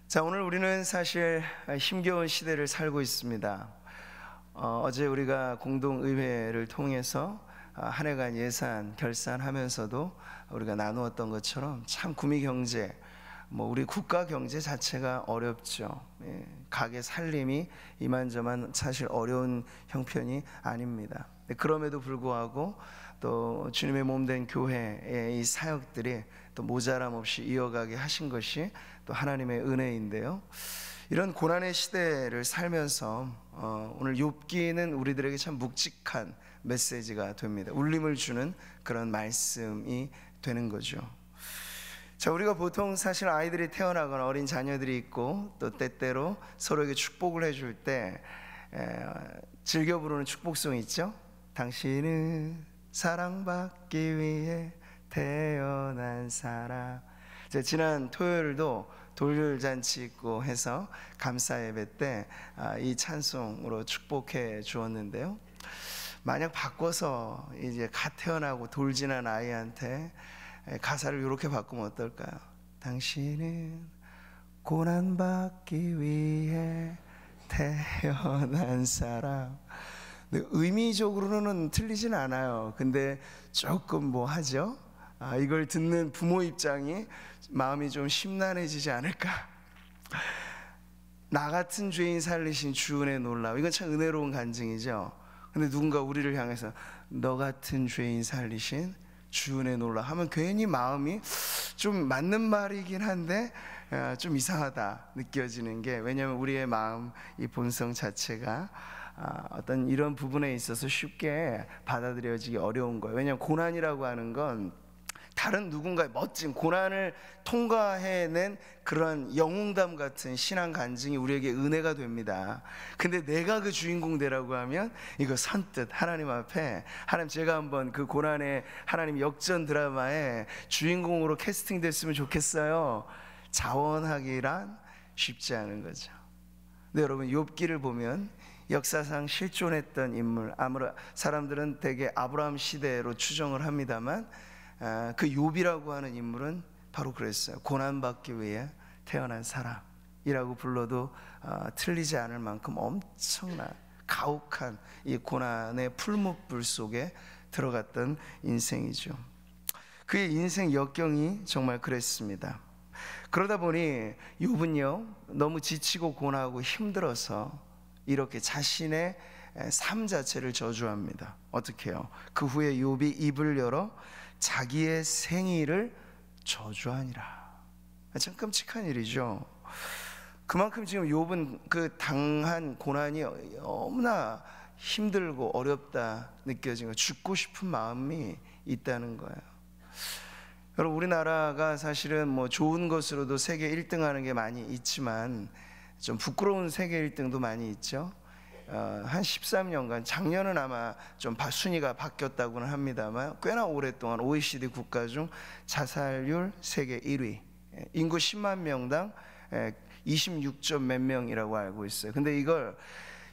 자, 오늘 우리는 사실 힘겨운 시대를 살고 있습니다. 어제 우리가 공동의회를 통해서 한 해간 예산 결산하면서도 우리가 나누었던 것처럼 참 구미 경제, 우리 국가 경제 자체가 어렵죠. 가게 살림이 이만저만 사실 어려운 형편이 아닙니다. 그럼에도 불구하고 또 주님의 몸된 교회의 이 사역들이 또 모자람 없이 이어가게 하신 것이 또 하나님의 은혜인데요. 이런 고난의 시대를 살면서 오늘 욥기는 우리들에게 참 묵직한 메시지가 됩니다. 울림을 주는 그런 말씀이 되는 거죠. 자, 우리가 보통 사실 아이들이 태어나거나 어린 자녀들이 있고 또 때때로 서로에게 축복을 해줄 때 즐겨 부르는 축복송이 있죠. 당신은 사랑받기 위해 태어난 사람. 지난 토요일도 돌잔치 있고 해서 감사 예배 때 이 찬송으로 축복해 주었는데요. 만약 바꿔서 이제 갓 태어나고 돌 지난 아이한테 가사를 이렇게 바꾸면 어떨까요? 당신은 고난받기 위해 태어난 사람. 근데 의미적으로는 틀리진 않아요. 근데 조금 하죠? 이걸 듣는 부모 입장이 마음이 좀 심란해지지 않을까? 나 같은 죄인 살리신 주은혜 놀라워. 이건 참 은혜로운 간증이죠. 근데 누군가 우리를 향해서 너 같은 죄인 살리신 주은혜 놀라워 하면 괜히 마음이 좀 맞는 말이긴 한데 좀 이상하다 느껴지는 게, 왜냐하면 우리의 마음 이 본성 자체가 어떤 이런 부분에 있어서 쉽게 받아들여지기 어려운 거예요. 왜냐하면 고난이라고 하는 건 다른 누군가의 멋진 고난을 통과해낸 그런 영웅담 같은 신앙 간증이 우리에게 은혜가 됩니다. 근데 내가 그 주인공 되라고 하면 이거 선뜻 하나님 앞에, 하나님 제가 한번 그 고난의 하나님 역전 드라마의 주인공으로 캐스팅됐으면 좋겠어요, 자원하기란 쉽지 않은 거죠. 근데 여러분, 욥기를 보면 역사상 실존했던 인물, 아무런 사람들은 대개 아브라함 시대로 추정을 합니다만 그 욥이라고 하는 인물은 바로 그랬어요. 고난받기 위해 태어난 사람이라고 불러도 틀리지 않을 만큼 엄청난 가혹한 이 고난의 풀무불 속에 들어갔던 인생이죠. 그의 인생 역경이 정말 그랬습니다. 그러다 보니 욥은요, 너무 지치고 고난하고 힘들어서 이렇게 자신의 삶 자체를 저주합니다. 어떻게 해요? 그 후에 욥이 입을 열어 자기의 생일을 저주하니라. 참 끔찍한 일이죠. 그만큼 지금 욥은 그 당한 고난이 너무나 힘들고 어렵다 느껴지는 거예요. 죽고 싶은 마음이 있다는 거예요. 여러분, 우리나라가 사실은 좋은 것으로도 세계 1등 하는 게 많이 있지만 좀 부끄러운 세계 1등도 많이 있죠. 한 13년간, 작년은 아마 좀 순위가 바뀌었다고는 합니다만 꽤나 오랫동안 OECD 국가 중 자살률 세계 1위, 인구 10만 명당 26점 몇 명이라고 알고 있어요. 근데 이걸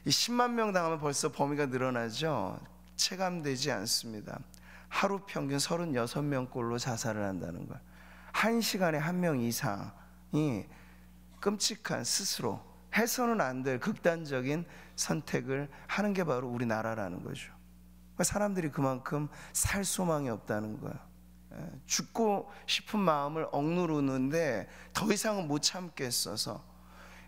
10만 명당 하면 벌써 범위가 늘어나죠. 체감되지 않습니다. 하루 평균 36명꼴로 자살을 한다는 거예요. 한 시간에 한 명 이상이 끔찍한, 스스로 해서는 안 될 극단적인 선택을 하는 게 바로 우리나라라는 거죠. 사람들이 그만큼 살 소망이 없다는 거예요. 죽고 싶은 마음을 억누르는데 더 이상은 못 참겠어서,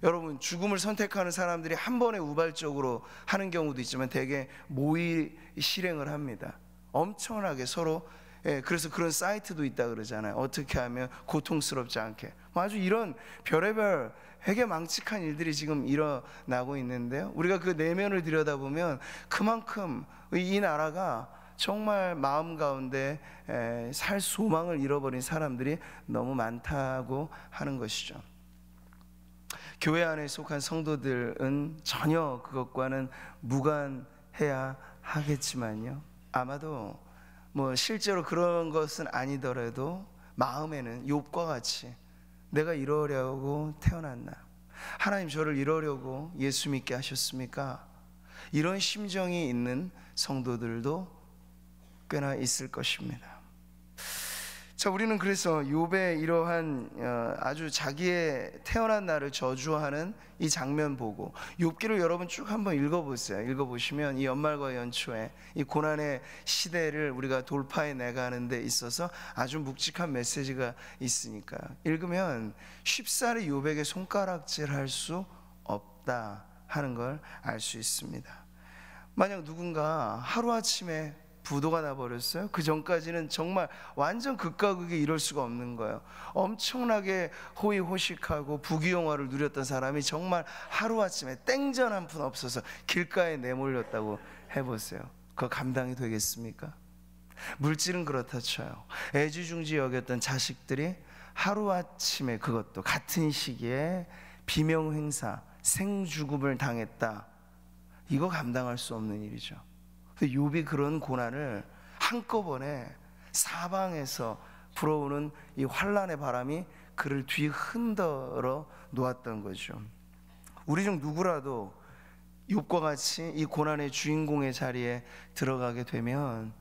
여러분, 죽음을 선택하는 사람들이 한 번에 우발적으로 하는 경우도 있지만 대개 모의 실행을 합니다. 엄청나게 서로. 그래서 그런 사이트도 있다 그러잖아요. 어떻게 하면 고통스럽지 않게. 아주 이런 별의별 되게 망측한 일들이 지금 일어나고 있는데요, 우리가 그 내면을 들여다보면 그만큼 이 나라가 정말 마음 가운데 살 소망을 잃어버린 사람들이 너무 많다고 하는 것이죠. 교회 안에 속한 성도들은 전혀 그것과는 무관해야 하겠지만요, 아마도 실제로 그런 것은 아니더라도 마음에는 욥과 같이 내가 이러려고 태어났나? 하나님, 저를 이러려고 예수 믿게 하셨습니까? 이런 심정이 있는 성도들도 꽤나 있을 것입니다. 자, 우리는 그래서 욥의 이러한 아주 자기의 태어난 날을 저주하는 이 장면 보고 욥기를 여러분 쭉 한번 읽어보세요. 읽어보시면 이 연말과 연초에 이 고난의 시대를 우리가 돌파해 나가는 데 있어서 아주 묵직한 메시지가 있으니까 읽으면 쉽사리 욥에게 손가락질할 수 없다 하는 걸 알 수 있습니다. 만약 누군가 하루아침에 부도가 나버렸어요. 그 전까지는 정말 완전 극과 극이 이럴 수가 없는 거예요. 엄청나게 호의호식하고 부귀영화를 누렸던 사람이 정말 하루아침에 땡전 한 푼 없어서 길가에 내몰렸다고 해보세요. 그거 감당이 되겠습니까? 물질은 그렇다 쳐요. 애지중지 여겼던 자식들이 하루아침에 그것도 같은 시기에 비명행사, 생죽음을 당했다. 이거 감당할 수 없는 일이죠. 욥이 그런 고난을 한꺼번에 사방에서 불어오는 이 환란의 바람이 그를 뒤흔들어 놓았던 거죠. 우리 중 누구라도 욥과 같이 이 고난의 주인공의 자리에 들어가게 되면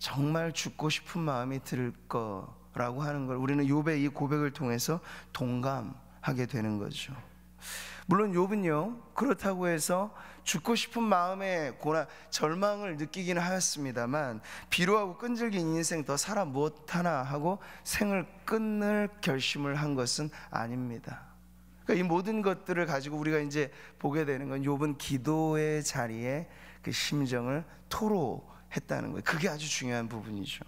정말 죽고 싶은 마음이 들 거라고 하는 걸 우리는 욥의 이 고백을 통해서 동감하게 되는 거죠. 물론 욥은요 그렇다고 해서 죽고 싶은 마음의 고난, 절망을 느끼기는 하였습니다만 비루하고 끈질긴 인생 더 살아 무엇하나 하고 생을 끊을 결심을 한 것은 아닙니다. 그러니까 이 모든 것들을 가지고 우리가 이제 보게 되는 건 욥은 기도의 자리에 그 심정을 토로했다는 거예요. 그게 아주 중요한 부분이죠.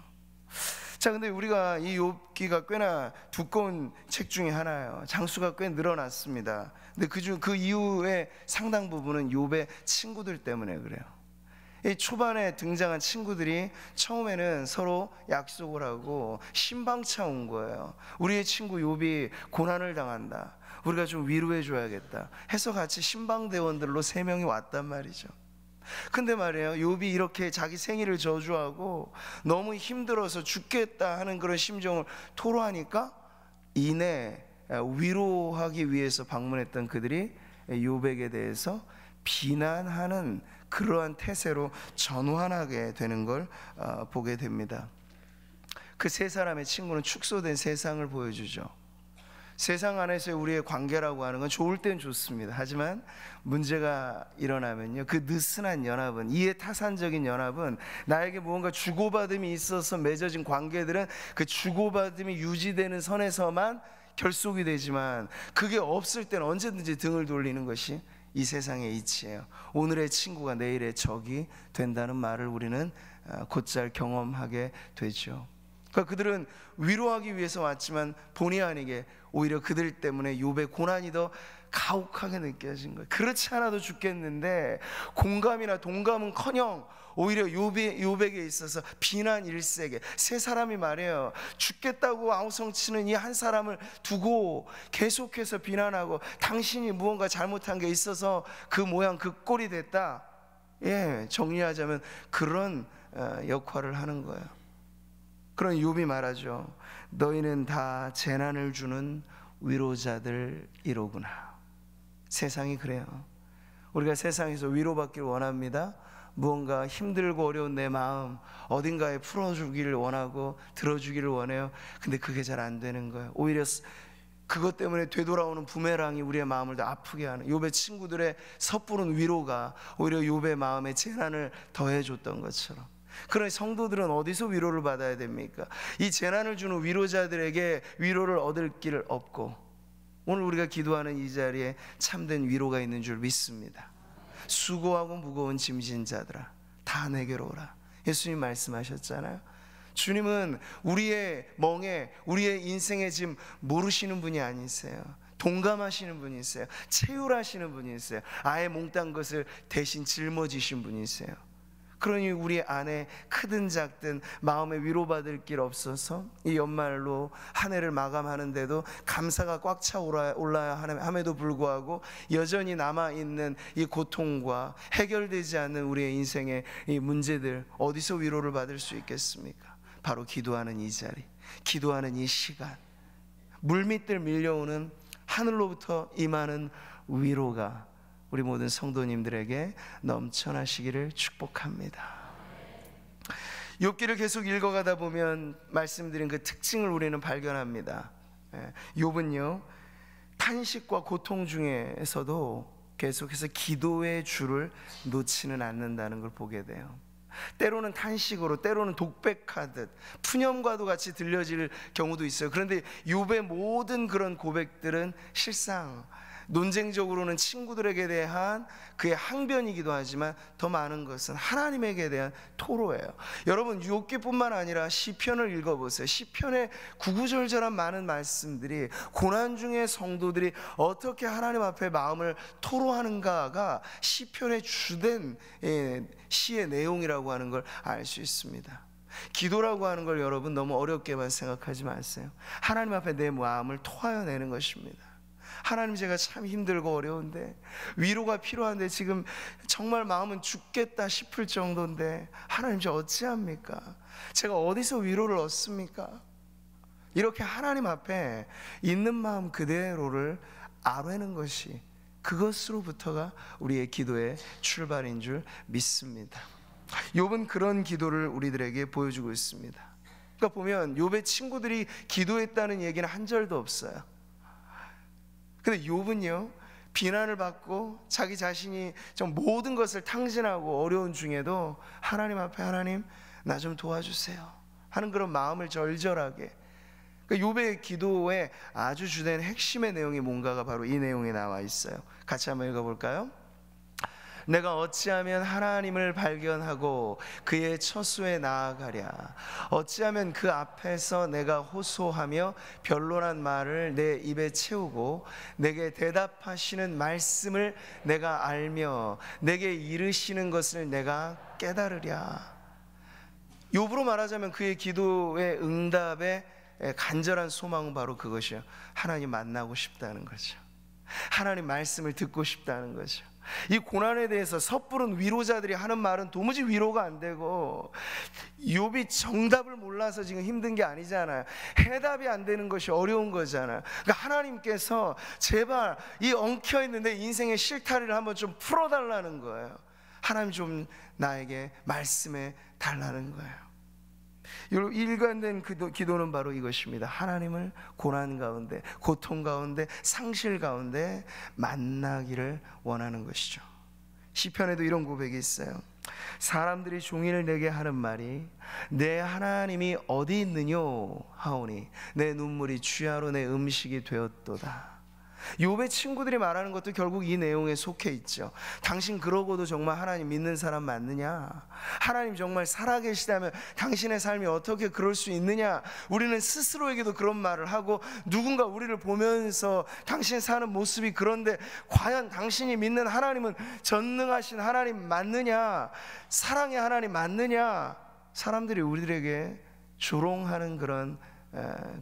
자, 근데 우리가 이 욥기가 꽤나 두꺼운 책 중에 하나예요. 장수가 꽤 늘어났습니다. 근데 그 이후에 상당 부분은 욥의 친구들 때문에 그래요. 이 초반에 등장한 친구들이 처음에는 서로 약속을 하고 신방차 온 거예요. 우리의 친구 욥이 고난을 당한다. 우리가 좀 위로해 줘야겠다 해서 같이 신방대원들로 3명이 왔단 말이죠. 근데 말이에요, 욥이 이렇게 자기 생일을 저주하고 너무 힘들어서 죽겠다 하는 그런 심정을 토로하니까 이내 위로하기 위해서 방문했던 그들이 욥에게 대해서 비난하는 그러한 태세로 전환하게 되는 걸 보게 됩니다. 그 세 사람의 친구는 축소된 세상을 보여주죠. 세상 안에서의 우리의 관계라고 하는 건 좋을 땐 좋습니다. 하지만 문제가 일어나면요, 그 느슨한 연합은, 이해타산적인 연합은, 나에게 무언가 주고받음이 있어서 맺어진 관계들은 그 주고받음이 유지되는 선에서만 결속이 되지만 그게 없을 때는 언제든지 등을 돌리는 것이 이 세상의 이치예요. 오늘의 친구가 내일의 적이 된다는 말을 우리는 곧잘 경험하게 되죠. 그러니까 그들은 위로하기 위해서 왔지만 본의 아니게 오히려 그들 때문에 욥의 고난이 더 가혹하게 느껴진 거예요. 그렇지 않아도 죽겠는데 공감이나 동감은커녕 오히려 욥에게 있어서 비난 일색에 세 사람이 말해요, 죽겠다고 아우성치는 이 한 사람을 두고 계속해서 비난하고 당신이 무언가 잘못한 게 있어서 그 모양 그 꼴이 됐다. 정리하자면 그런 역할을 하는 거예요. 그런 욥이 말하죠. 너희는 다 재난을 주는 위로자들이로구나. 세상이 그래요. 우리가 세상에서 위로받기를 원합니다. 무언가 힘들고 어려운 내 마음 어딘가에 풀어주기를 원하고 들어주기를 원해요. 근데 그게 잘 안 되는 거예요. 오히려 그것 때문에 되돌아오는 부메랑이 우리의 마음을 더 아프게 하는, 욥의 친구들의 섣부른 위로가 오히려 욥의 마음에 재난을 더해줬던 것처럼. 그러니 성도들은 어디서 위로를 받아야 됩니까? 이 재난을 주는 위로자들에게 위로를 얻을 길 없고, 오늘 우리가 기도하는 이 자리에 참된 위로가 있는 줄 믿습니다. 수고하고 무거운 짐진 자들아 다 내게로 오라. 예수님 말씀하셨잖아요. 주님은 우리의 멍에, 우리의 인생의 짐 모르시는 분이 아니세요. 동감하시는 분이세요. 채울하시는 분이세요. 아예 몽땅 것을 대신 짊어지신 분이세요. 그러니 우리 안에 크든 작든 마음에 위로받을 길 없어서 이 연말로 한 해를 마감하는데도 감사가 꽉 차 올라야 함에도 불구하고 여전히 남아있는 이 고통과 해결되지 않는 우리의 인생의 이 문제들, 어디서 위로를 받을 수 있겠습니까? 바로 기도하는 이 자리, 기도하는 이 시간, 물밑들 밀려오는 하늘로부터 임하는 위로가 우리 모든 성도님들에게 넘쳐나시기를 축복합니다. 욥기를 계속 읽어가다 보면 말씀드린 그 특징을 우리는 발견합니다. 욥은요, 탄식과 고통 중에서도 계속해서 기도의 줄을 놓지는 않는다는 걸 보게 돼요. 때로는 탄식으로, 때로는 독백하듯 푸념과도 같이 들려질 경우도 있어요. 그런데 욥의 모든 그런 고백들은 실상 논쟁적으로는 친구들에게 대한 그의 항변이기도 하지만 더 많은 것은 하나님에게 대한 토로예요. 여러분, 욥기뿐만 아니라 시편을 읽어보세요. 시편의 구구절절한 많은 말씀들이 고난 중에 성도들이 어떻게 하나님 앞에 마음을 토로하는가가 시편의 주된 시의 내용이라고 하는 걸 알 수 있습니다. 기도라고 하는 걸 여러분 너무 어렵게만 생각하지 마세요. 하나님 앞에 내 마음을 토하여 내는 것입니다. 하나님, 제가 참 힘들고 어려운데, 위로가 필요한데 지금 정말 마음은 죽겠다 싶을 정도인데 하나님, 저 어찌합니까? 제가 어디서 위로를 얻습니까? 이렇게 하나님 앞에 있는 마음 그대로를 아뢰는 것이, 그것으로부터가 우리의 기도의 출발인 줄 믿습니다. 욥은 그런 기도를 우리들에게 보여주고 있습니다. 그러니까 보면 욥의 친구들이 기도했다는 얘기는 한 절도 없어요. 근데 욥은요, 비난을 받고 자기 자신이 좀 모든 것을 탕진하고 어려운 중에도 하나님 앞에, 하나님 나 좀 도와주세요 하는 그런 마음을 절절하게, 그러니까 욥의 기도의 아주 주된 핵심의 내용이 뭔가가 바로 이 내용에 나와 있어요. 같이 한번 읽어볼까요? 내가 어찌하면 하나님을 발견하고 그의 처소에 나아가랴. 어찌하면 그 앞에서 내가 호소하며 변론한 말을 내 입에 채우고 내게 대답하시는 말씀을 내가 알며 내게 이르시는 것을 내가 깨달으랴. 욥으로 말하자면 그의 기도의 응답의 간절한 소망은 바로 그것이요, 하나님 만나고 싶다는 거죠. 하나님 말씀을 듣고 싶다는 거죠. 이 고난에 대해서 섣부른 위로자들이 하는 말은 도무지 위로가 안 되고, 욥이 정답을 몰라서 지금 힘든 게 아니잖아요. 해답이 안 되는 것이 어려운 거잖아요. 그러니까 하나님께서 제발 이 엉켜있는 내 인생의 실타리를 한번 좀 풀어달라는 거예요. 하나님 좀 나에게 말씀해 달라는 거예요. 일관된 기도는 바로 이것입니다. 하나님을 고난 가운데, 고통 가운데, 상실 가운데 만나기를 원하는 것이죠. 시편에도 이런 고백이 있어요. 사람들이 종일 내게 하는 말이 내 하나님이 어디 있느뇨 하오니 내 눈물이 주야로 내 음식이 되었도다. 욥의 친구들이 말하는 것도 결국 이 내용에 속해 있죠. 당신 그러고도 정말 하나님 믿는 사람 맞느냐? 하나님 정말 살아계시다면 당신의 삶이 어떻게 그럴 수 있느냐? 우리는 스스로에게도 그런 말을 하고, 누군가 우리를 보면서 당신 사는 모습이 그런데 과연 당신이 믿는 하나님은 전능하신 하나님 맞느냐? 사랑의 하나님 맞느냐? 사람들이 우리들에게 조롱하는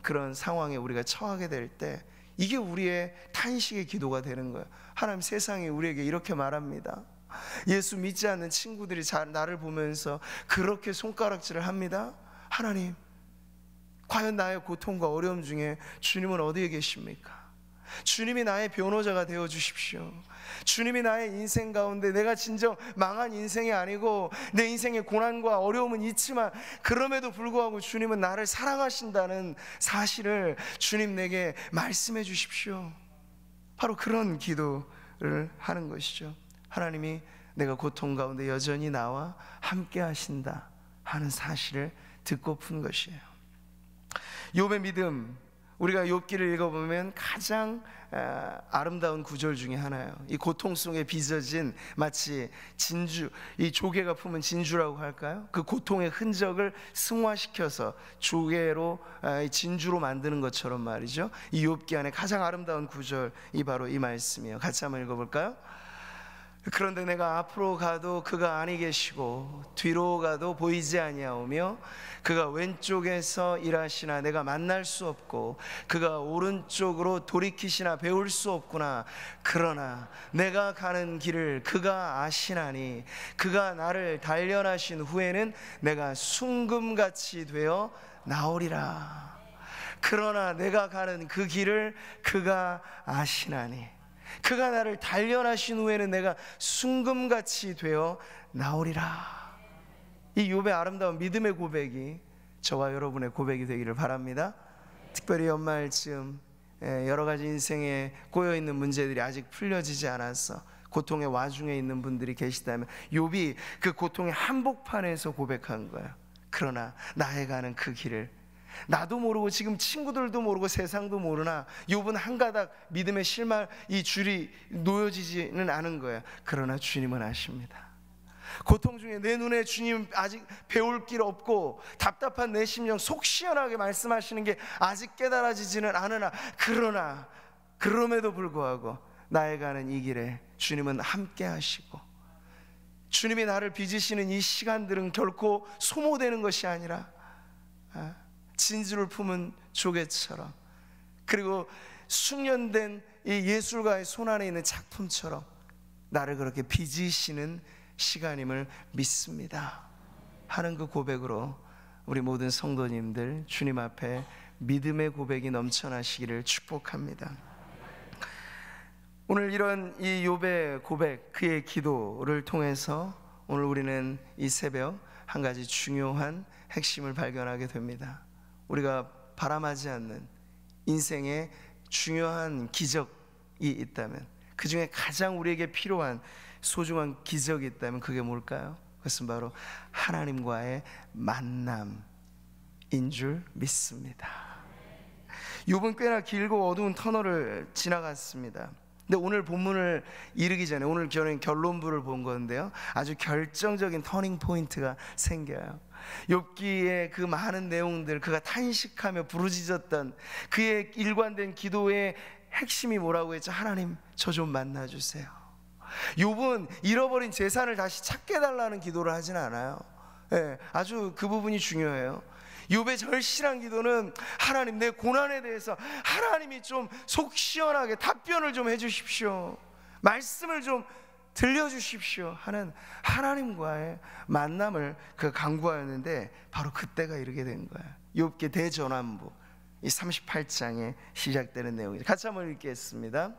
그런 상황에 우리가 처하게 될 때, 이게 우리의 탄식의 기도가 되는 거예요. 하나님, 세상이 우리에게 이렇게 말합니다. 예수 믿지 않는 친구들이 나를 보면서 그렇게 손가락질을 합니다. 하나님, 과연 나의 고통과 어려움 중에 주님은 어디에 계십니까? 주님이 나의 변호자가 되어 주십시오. 주님이 나의 인생 가운데, 내가 진정 망한 인생이 아니고 내 인생의 고난과 어려움은 있지만 그럼에도 불구하고 주님은 나를 사랑하신다는 사실을 주님 내게 말씀해 주십시오. 바로 그런 기도를 하는 것이죠. 하나님이 내가 고통 가운데 여전히 나와 함께 하신다 하는 사실을 듣고픈 것이에요. 욥의 믿음, 우리가 욥기를 읽어보면 가장 아름다운 구절 중에 하나예요. 이 고통 속에 빚어진 마치 진주, 이 조개가 품은 진주라고 할까요? 그 고통의 흔적을 승화시켜서 조개로, 진주로 만드는 것처럼 말이죠. 이 욥기 안에 가장 아름다운 구절이 바로 이 말씀이에요. 같이 한번 읽어볼까요? 그런데 내가 앞으로 가도 그가 아니 계시고 뒤로 가도 보이지 아니하오며 그가 왼쪽에서 일하시나 내가 만날 수 없고 그가 오른쪽으로 돌이키시나 배울 수 없구나. 그러나 내가 가는 길을 그가 아시나니 그가 나를 단련하신 후에는 내가 순금같이 되어 나오리라. 그러나 내가 가는 그 길을 그가 아시나니 그가 나를 단련하신 후에는 내가 순금같이 되어 나오리라. 이 욥의 아름다운 믿음의 고백이 저와 여러분의 고백이 되기를 바랍니다. 특별히 연말쯤 여러 가지 인생에 꼬여있는 문제들이 아직 풀려지지 않아서 고통의 와중에 있는 분들이 계시다면, 욥이 그 고통의 한복판에서 고백한 거예요. 그러나 나의 가는 그 길을 나도 모르고 지금 친구들도 모르고 세상도 모르나 욥은 한 가닥 믿음의 실말 이 줄이 놓여지지는 않은 거예요. 그러나 주님은 아십니다. 고통 중에 내 눈에 주님 아직 배울 길 없고 답답한 내 심령 속 시원하게 말씀하시는 게 아직 깨달아지지는 않으나, 그러나 그럼에도 불구하고 나의 가는 이 길에 주님은 함께 하시고, 주님이 나를 빚으시는 이 시간들은 결코 소모되는 것이 아니라 진주를 품은 조개처럼, 그리고 숙련된 이 예술가의 손안에 있는 작품처럼 나를 그렇게 빚으시는 시간임을 믿습니다 하는 그 고백으로 우리 모든 성도님들 주님 앞에 믿음의 고백이 넘쳐나시기를 축복합니다. 오늘 이런 이 욥의 고백, 그의 기도를 통해서 오늘 우리는 이 새벽 한 가지 중요한 핵심을 발견하게 됩니다. 우리가 바람하지 않는 인생에 중요한 기적이 있다면, 그 중에 가장 우리에게 필요한 소중한 기적이 있다면 그게 뭘까요? 그것은 바로 하나님과의 만남인 줄 믿습니다. 욥은 꽤나 길고 어두운 터널을 지나갔습니다. 근데 오늘 본문을 이르기 전에, 오늘 저는 결론부를 본 건데요, 아주 결정적인 터닝 포인트가 생겨요. 욥기의 그 많은 내용들, 그가 탄식하며 부르짖었던 그의 일관된 기도의 핵심이 뭐라고 했죠? 하나님, 저 좀 만나주세요. 욥은 잃어버린 재산을 다시 찾게 해달라는 기도를 하진 않아요. 아주 그 부분이 중요해요. 욥의 절실한 기도는 하나님, 내 고난에 대해서 하나님이 좀 속 시원하게 답변을 좀 해주십시오, 말씀을 좀 들려주십시오 하는 하나님과의 만남을 그 간구하였는데, 바로 그때가 이르게 된 거예요. 욥기 대전환부 이 38장에 시작되는 내용이죠. 같이 한번 읽겠습니다.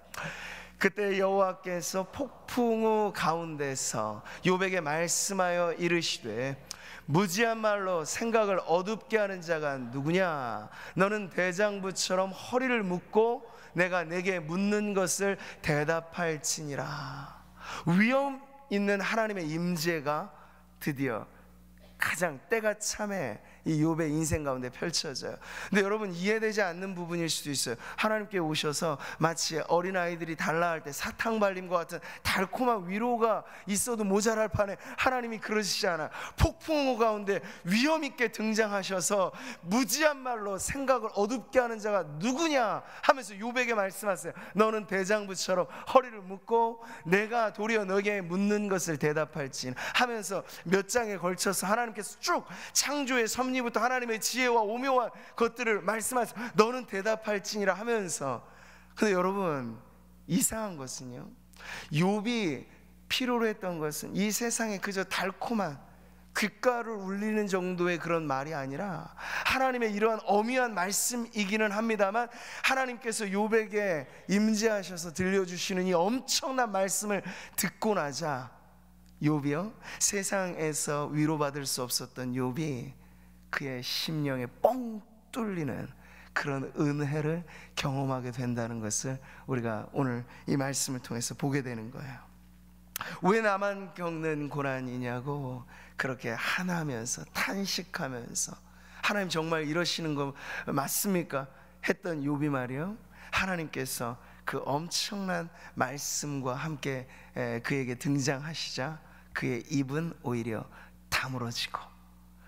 그때 여호와께서 폭풍우 가운데서 욥에게 말씀하여 이르시되, 무지한 말로 생각을 어둡게 하는 자가 누구냐? 너는 대장부처럼 허리를 묶고 내가 내게 묻는 것을 대답할지니라. 위험 있는 하나님의 임재가 드디어 가장 때가 참에 이 욥의 인생 가운데 펼쳐져요. 근데 여러분, 이해되지 않는 부분일 수도 있어요. 하나님께 오셔서 마치 어린아이들이 달라할 때 사탕 발림과 같은 달콤한 위로가 있어도 모자랄 판에 하나님이 그러시지 않아요. 폭풍우 가운데 위험 있게 등장하셔서 무지한 말로 생각을 어둡게 하는 자가 누구냐 하면서 욥에게 말씀하세요. 너는 대장부처럼 허리를 묶고 내가 도리어 너에게 묻는 것을 대답할지 하면서 몇 장에 걸쳐서 하나님께서 쭉 창조의 섭리부터 하나님의 지혜와 오묘한 것들을 말씀하세요. 너는 대답할지니라 하면서. 근데 여러분, 이상한 것은요, 욥이 필요로 했던 것은 이 세상에 그저 달콤한 귓가를 울리는 정도의 그런 말이 아니라 하나님의 이러한 어미한 말씀이기는 합니다만, 하나님께서 욥에게 임재하셔서 들려주시는 이 엄청난 말씀을 듣고 나자 욥이요, 세상에서 위로받을 수 없었던 욥이 그의 심령에 뻥 뚫리는 그런 은혜를 경험하게 된다는 것을 우리가 오늘 이 말씀을 통해서 보게 되는 거예요. 왜 나만 겪는 고난이냐고 그렇게 하나면서 탄식하면서 하나님 정말 이러시는 거 맞습니까? 했던 욥이 말이요, 하나님께서 그 엄청난 말씀과 함께 그에게 등장하시자 그의 입은 오히려 다물어지고,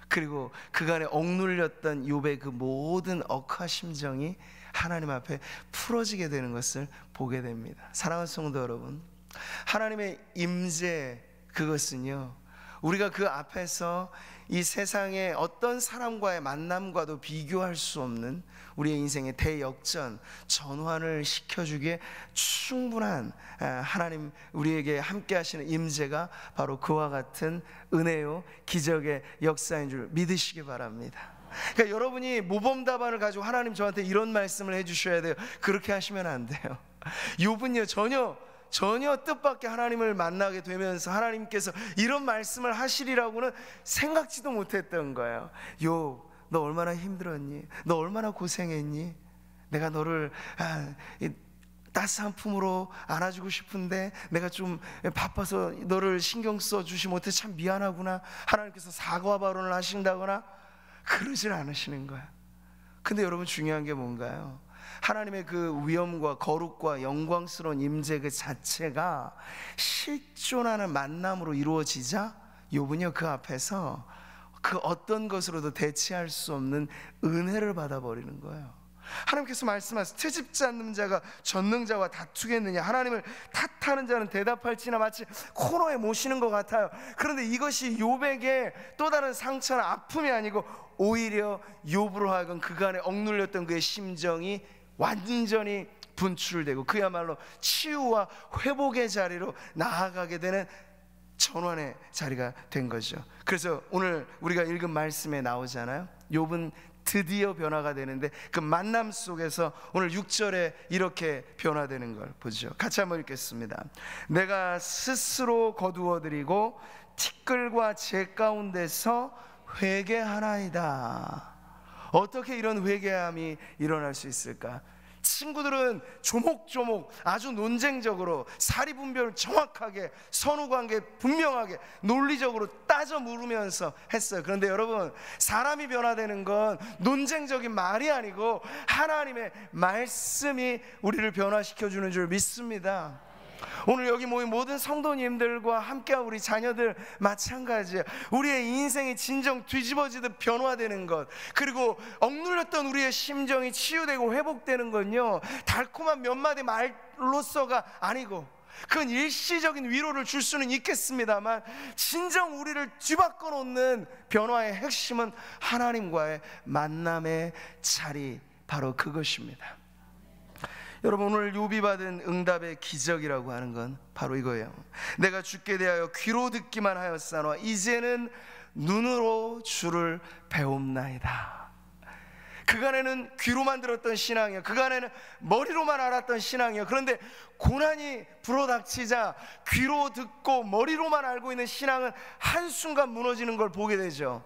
그리고 그간에 억눌렸던 욥의 그 모든 억하 심정이 하나님 앞에 풀어지게 되는 것을 보게 됩니다. 사랑하는 성도 여러분, 하나님의 임재, 그것은요, 우리가 그 앞에서 이 세상의 어떤 사람과의 만남과도 비교할 수 없는 우리의 인생의 대역전, 전환을 시켜주기에 충분한 하나님 우리에게 함께 하시는 임재가 바로 그와 같은 은혜요 기적의 역사인 줄 믿으시기 바랍니다. 그러니까 여러분이 모범답안을 가지고 하나님 저한테 이런 말씀을 해주셔야 돼요, 그렇게 하시면 안 돼요. 욥은요 전혀 전혀 뜻밖의 하나님을 만나게 되면서 하나님께서 이런 말씀을 하시리라고는 생각지도 못했던 거예요. 욥, 너 얼마나 힘들었니? 너 얼마나 고생했니? 내가 너를 이 따스한 품으로 안아주고 싶은데 내가 좀 바빠서 너를 신경 써주지 못해 참 미안하구나. 하나님께서 사과 발언을 하신다거나 그러질 않으시는 거야. 근데 여러분, 중요한 게 뭔가요? 하나님의 그 위엄과 거룩과 영광스러운 임재 그 자체가 실존하는 만남으로 이루어지자 욥은요, 그 앞에서 그 어떤 것으로도 대체할 수 없는 은혜를 받아버리는 거예요. 하나님께서 말씀하시고 트집지 않는 자가 전능자와 다투겠느냐, 하나님을 탓하는 자는 대답할지나, 마치 코너에 모시는 것 같아요. 그런데 이것이 욥에게 또 다른 상처나 아픔이 아니고 오히려 욥으로 하여금 그간에 억눌렸던 그의 심정이 완전히 분출되고 그야말로 치유와 회복의 자리로 나아가게 되는 전환의 자리가 된 거죠. 그래서 오늘 우리가 읽은 말씀에 나오잖아요. 욥은 드디어 변화가 되는데 그 만남 속에서 오늘 6절에 이렇게 변화되는 걸 보죠. 같이 한번 읽겠습니다. 내가 스스로 거두어드리고 티끌과 재 가운데서 회개하나이다. 어떻게 이런 회개함이 일어날 수 있을까? 친구들은 조목조목 아주 논쟁적으로 사리분별을 정확하게, 선후관계 분명하게 논리적으로 따져 물으면서 했어요. 그런데 여러분, 사람이 변화되는 건 논쟁적인 말이 아니고 하나님의 말씀이 우리를 변화시켜주는 줄 믿습니다. 오늘 여기 모인 모든 성도님들과 함께한 우리 자녀들 마찬가지예요. 우리의 인생이 진정 뒤집어지듯 변화되는 것, 그리고 억눌렸던 우리의 심정이 치유되고 회복되는 건요, 달콤한 몇 마디 말로서가 아니고 그건 일시적인 위로를 줄 수는 있겠습니다만 진정 우리를 뒤바꿔 놓는 변화의 핵심은 하나님과의 만남의 자리, 바로 그것입니다. 여러분, 오늘 욥이 받은 응답의 기적이라고 하는 건 바로 이거예요. 내가 주께 대하여 귀로 듣기만 하였사노라 이제는 눈으로 주를 배웁나이다. 그간에는 귀로만 들었던 신앙이요, 그간에는 머리로만 알았던 신앙이요. 그런데 고난이 불어닥치자 귀로 듣고 머리로만 알고 있는 신앙은 한순간 무너지는 걸 보게 되죠.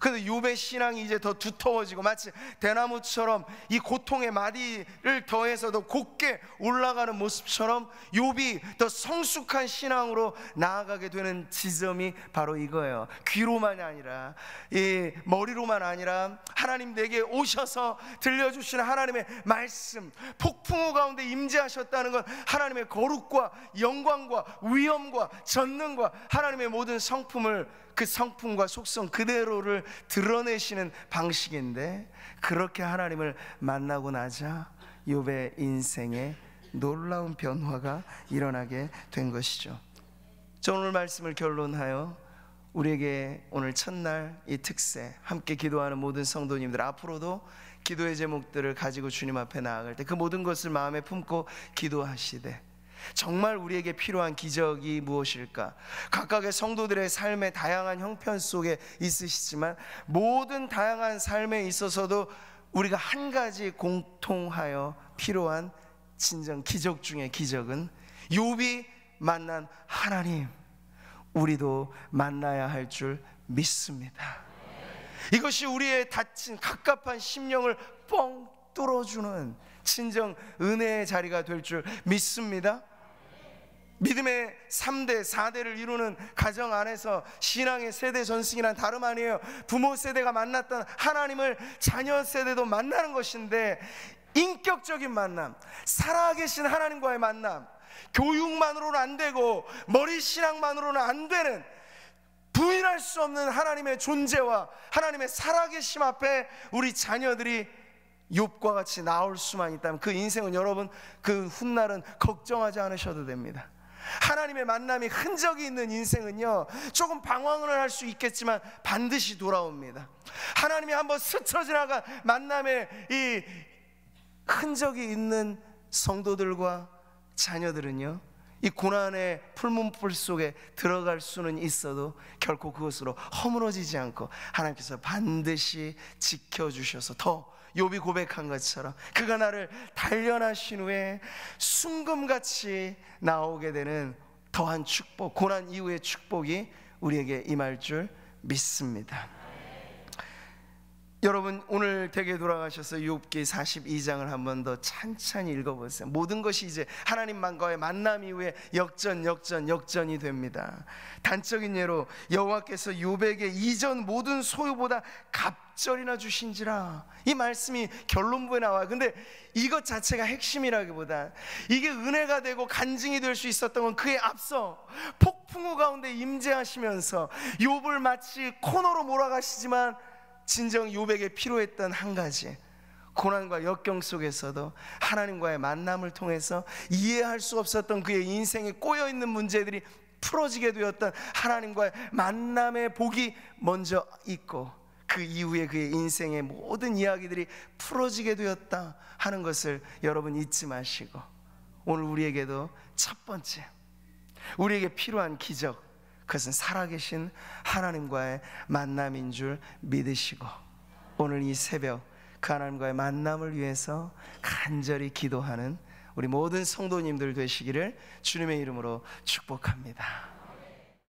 그런데 욥의 신앙이 이제 더 두터워지고 마치 대나무처럼 이 고통의 마디를 더해서 더 곧게 올라가는 모습처럼 욥이 더 성숙한 신앙으로 나아가게 되는 지점이 바로 이거예요. 귀로만이 아니라, 이 머리로만 아니라 하나님 내게 오셔서 들려주시는 하나님의 말씀, 폭풍우 가운데 임재하셨다는 건 하나님의 거룩과 영광과 위엄과 전능과 하나님의 모든 성품을, 그 성품과 속성 그대로를 드러내시는 방식인데, 그렇게 하나님을 만나고 나자 욥의 인생에 놀라운 변화가 일어나게 된 것이죠. 저 오늘 말씀을 결론하여 우리에게 오늘 첫날 이 특세 함께 기도하는 모든 성도님들, 앞으로도 기도의 제목들을 가지고 주님 앞에 나아갈 때 그 모든 것을 마음에 품고 기도하시되, 정말 우리에게 필요한 기적이 무엇일까? 각각의 성도들의 삶의 다양한 형편 속에 있으시지만 모든 다양한 삶에 있어서도 우리가 한 가지 공통하여 필요한 진정 기적 중의 기적은 욥이 만난 하나님, 우리도 만나야 할 줄 믿습니다. 이것이 우리의 다친 갑갑한 심령을 뻥 뚫어주는 진정 은혜의 자리가 될 줄 믿습니다. 믿음의 3대, 4대를 이루는 가정 안에서 신앙의 세대 전승이란 다름 아니에요. 부모 세대가 만났던 하나님을 자녀 세대도 만나는 것인데, 인격적인 만남, 살아계신 하나님과의 만남, 교육만으로는 안 되고 머리 신앙만으로는 안 되는, 부인할 수 없는 하나님의 존재와 하나님의 살아계심 앞에 우리 자녀들이 욥과 같이 나올 수만 있다면 그 인생은, 여러분, 그 훗날은 걱정하지 않으셔도 됩니다. 하나님의 만남이 흔적이 있는 인생은요, 조금 방황을 할 수 있겠지만 반드시 돌아옵니다. 하나님이 한번 스쳐 지나간 만남의 이 흔적이 있는 성도들과 자녀들은요, 이 고난의 풀문불 속에 들어갈 수는 있어도 결코 그것으로 허물어지지 않고 하나님께서 반드시 지켜주셔서 더 욥이 고백한 것처럼 그가 나를 단련하신 후에 순금같이 나오게 되는 더한 축복, 고난 이후의 축복이 우리에게 임할 줄 믿습니다. 여러분, 오늘 댁에 돌아가셔서 욥기 42장을 한 번 더 찬찬히 읽어보세요. 모든 것이 이제 하나님만과의 만남 이후에 역전이 됩니다. 단적인 예로 여호와께서 욥에게 이전 모든 소유보다 갑절이나 주신지라, 이 말씀이 결론부에 나와요. 근데 이것 자체가 핵심이라기보다 이게 은혜가 되고 간증이 될 수 있었던 건 그에 앞서 폭풍우 가운데 임재하시면서 욥을 마치 코너로 몰아가시지만 진정 욥에게 필요했던 한 가지, 고난과 역경 속에서도 하나님과의 만남을 통해서 이해할 수 없었던 그의 인생에 꼬여있는 문제들이 풀어지게 되었던 하나님과의 만남의 복이 먼저 있고 그 이후에 그의 인생의 모든 이야기들이 풀어지게 되었다 하는 것을 여러분 잊지 마시고, 오늘 우리에게도 첫 번째, 우리에게 필요한 기적, 그것은 살아계신 하나님과의 만남인 줄 믿으시고, 오늘 이 새벽 그 하나님과의 만남을 위해서 간절히 기도하는 우리 모든 성도님들 되시기를 주님의 이름으로 축복합니다.